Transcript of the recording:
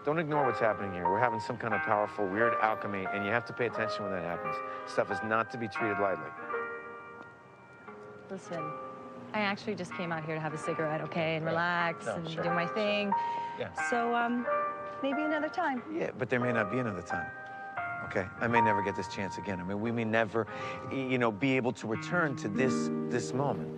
Don't ignore what's happening here. We're having some kind of powerful, weird alchemy, and you have to pay attention when that happens. Stuff is not to be treated lightly. Listen, I actually just came out here to have a cigarette, okay, and relax No, and sure. do my thing. Yeah. So, maybe another time. Yeah, but there may not be another time. Okay, I may never get this chance again. I mean, we may never, you know, be able to return to this moment.